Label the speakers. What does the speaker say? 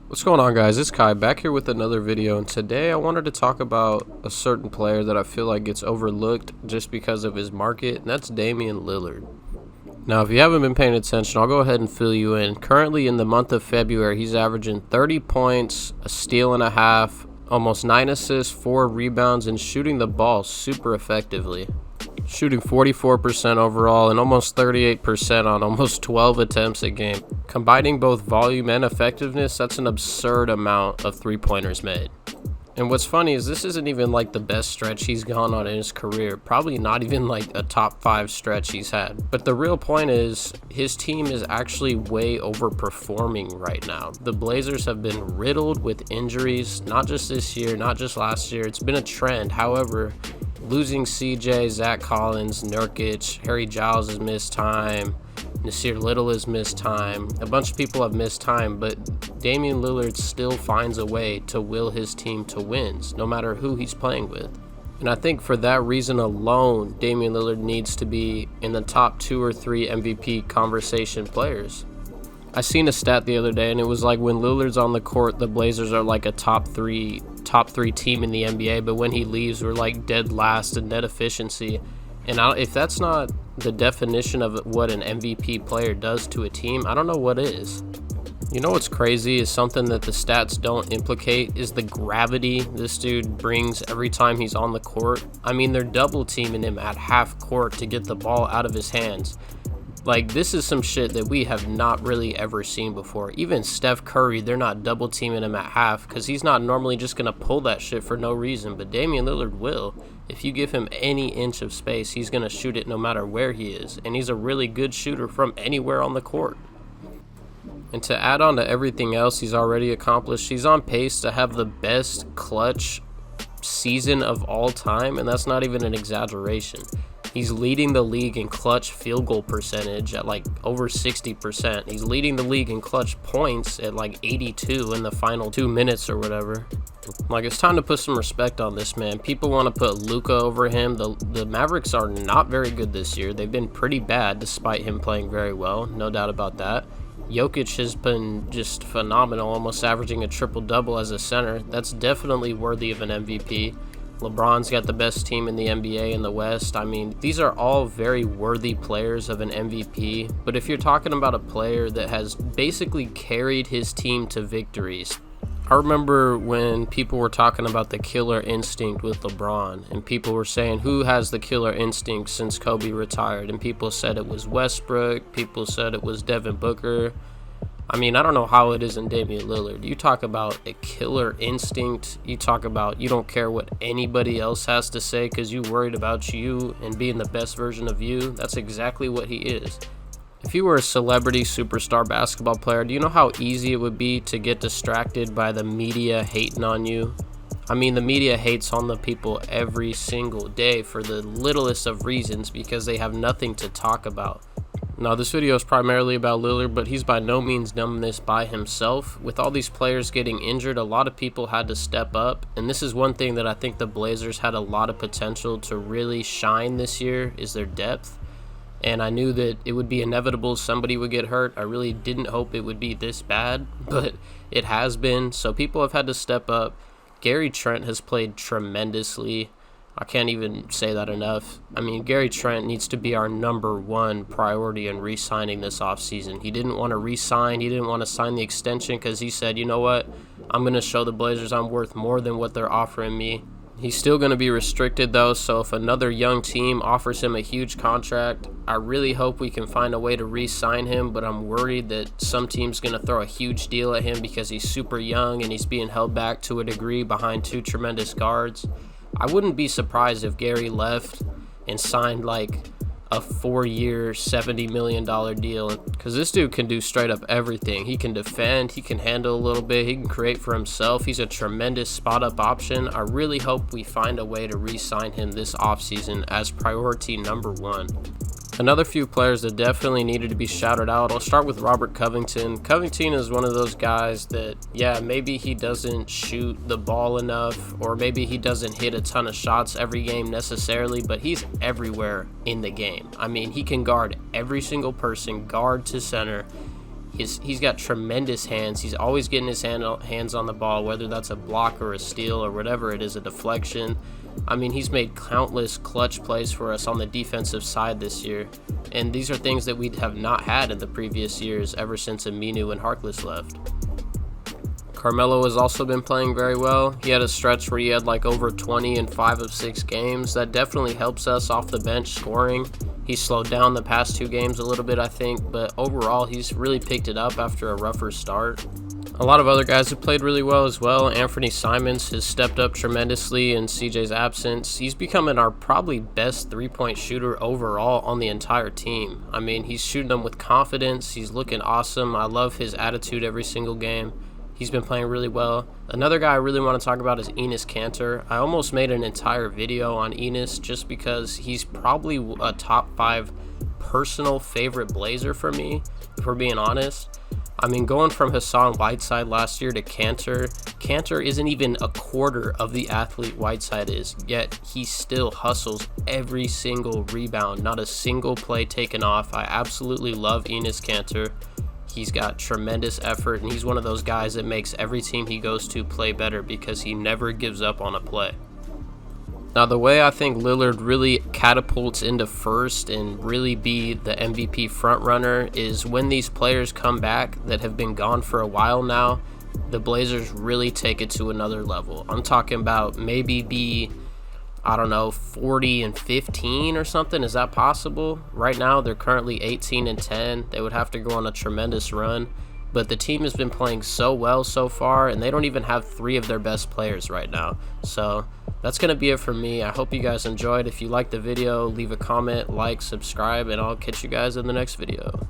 Speaker 1: What's going on, guys? It's Kai back here with another video, and today I wanted to talk about a certain player that I feel like gets overlooked just because of his market, and that's Damian Lillard. Now, if you haven't been paying attention, I'll go ahead and fill you in. Currently in the month of February, he's averaging 30 points, a steal and a half, almost 9 assists, 4 rebounds, and shooting the ball super effectively. Shooting 44% overall and almost 38% on almost 12 attempts a game. Combining both volume and effectiveness, that's an absurd amount of three-pointers made. And what's funny is this isn't even like the best stretch he's gone on in his career. Probably not even like a top 5 stretch he's had. But the real point is his team is actually way overperforming right now. The Blazers have been riddled with injuries, not just this year, not just last year. It's been a trend. However, losing CJ, Zach Collins, Nurkic, Harry Giles has missed time, Nasir Little has missed time. A bunch of people have missed time, but Damian Lillard still finds a way to will his team to wins, no matter who he's playing with. And I think for that reason alone, Damian Lillard needs to be in the top 2 or 3 MVP conversation players. I seen a stat the other day, and it was like when Lillard's on the court, the Blazers are like a top three team in the NBA, but when he leaves, we're like dead last in net efficiency. And if that's not the definition of what an MVP player does to a team, I don't know what is. You know what's crazy is something that the stats don't implicate is the gravity this dude brings every time he's on the court. I mean, they're double teaming him at half court to get the ball out of his hands. Like, this is some shit that we have not really ever seen before. Even Steph Curry, they're not double teaming him at half because he's not normally just going to pull that shit for no reason. But Damian Lillard will. If you give him any inch of space, he's going to shoot it no matter where he is. And he's a really good shooter from anywhere on the court. And to add on to everything else he's already accomplished, he's on pace to have the best clutch season of all time. And that's not even an exaggeration. He's leading the league in clutch field goal percentage at like over 60%. He's leading the league in clutch points at like 82 in the final 2 minutes or whatever. Like, it's time to put some respect on this man. People want to put Luka over him. The Mavericks are not very good this year. They've been pretty bad despite him playing very well. No doubt about that. Jokic has been just phenomenal, almost averaging a triple-double as a center. That's definitely worthy of an MVP. LeBron's got the best team in the NBA in the West. I mean, these are all very worthy players of an MVP. But if you're talking about a player that has basically carried his team to victories, I remember when people were talking about the killer instinct with LeBron, and people were saying, who has the killer instinct since Kobe retired? And people said it was Westbrook. People said it was Devin Booker. I mean, I don't know how it is in Damian Lillard. You talk about a killer instinct. You talk about you don't care what anybody else has to say because you're worried about you and being the best version of you. That's exactly what he is. If you were a celebrity superstar basketball player, do you know how easy it would be to get distracted by the media hating on you? I mean, the media hates on the people every single day for the littlest of reasons because they have nothing to talk about. Now, this video is primarily about Lillard, but he's by no means done this by himself. With all these players getting injured, a lot of people had to step up, and this is one thing that I think the Blazers had a lot of potential to really shine this year is their depth. And I knew that it would be inevitable somebody would get hurt. I really didn't hope it would be this bad, but it has been. So people have had to step up. Gary Trent has played tremendously. I can't even say that enough. I mean, Gary Trent needs to be our number 1 priority in re-signing this offseason. He didn't want to re-sign. He didn't want to sign the extension because he said, you know what? I'm going to show the Blazers I'm worth more than what they're offering me. He's still going to be restricted, though, so if another young team offers him a huge contract, I really hope we can find a way to re-sign him, but I'm worried that some team's going to throw a huge deal at him because he's super young and he's being held back to a degree behind 2 tremendous guards. I wouldn't be surprised if Gary left and signed like a 4-year, $70 million deal because this dude can do straight up everything. He can defend, he can handle a little bit, he can create for himself. He's a tremendous spot up option. I really hope we find a way to re-sign him this offseason as priority number 1. Another few players that definitely needed to be shouted out. I'll start with Robert Covington. Covington is one of those guys that, yeah, maybe he doesn't shoot the ball enough, or maybe he doesn't hit a ton of shots every game necessarily, but he's everywhere in the game. I mean, he can guard every single person, guard to center. He's got tremendous hands. He's always getting his hands on the ball, whether that's a block or a steal or whatever it is, a deflection. I mean, he's made countless clutch plays for us on the defensive side this year, and these are things that we have not had in the previous years ever since Aminu and Harkless left. Carmelo has also been playing very well. He had a stretch where he had like over 20 in 5 of 6 games. That definitely helps us off the bench scoring. He slowed down the past 2 games a little bit, I think, but overall he's really picked it up after a rougher start. A lot of other guys have played really well as well. Anthony Simons has stepped up tremendously in CJ's absence. He's becoming our probably best 3-point shooter overall on the entire team. I mean, he's shooting them with confidence. He's looking awesome. I love his attitude every single game. He's been playing really well. Another guy I really want to talk about is Enes Kanter. I almost made an entire video on Enes just because he's probably a top 5 personal favorite Blazer for me, if we're being honest. I mean, going from Hassan Whiteside last year to Kanter isn't even a quarter of the athlete Whiteside is, yet he still hustles every single rebound, not a single play taken off. I absolutely love Enes Kanter. He's got tremendous effort, and he's one of those guys that makes every team he goes to play better because he never gives up on a play. Now, the way I think Lillard really catapults into first and really be the MVP frontrunner is when these players come back that have been gone for a while now, the Blazers really take it to another level. I'm talking about maybe be, I don't know, 40 and 15 or something. Is that possible? Right now, they're currently 18 and 10. They would have to go on a tremendous run. But the team has been playing so well so far, and they don't even have 3 of their best players right now. So that's going to be it for me. I hope you guys enjoyed. If you liked the video, leave a comment, like, subscribe, and I'll catch you guys in the next video.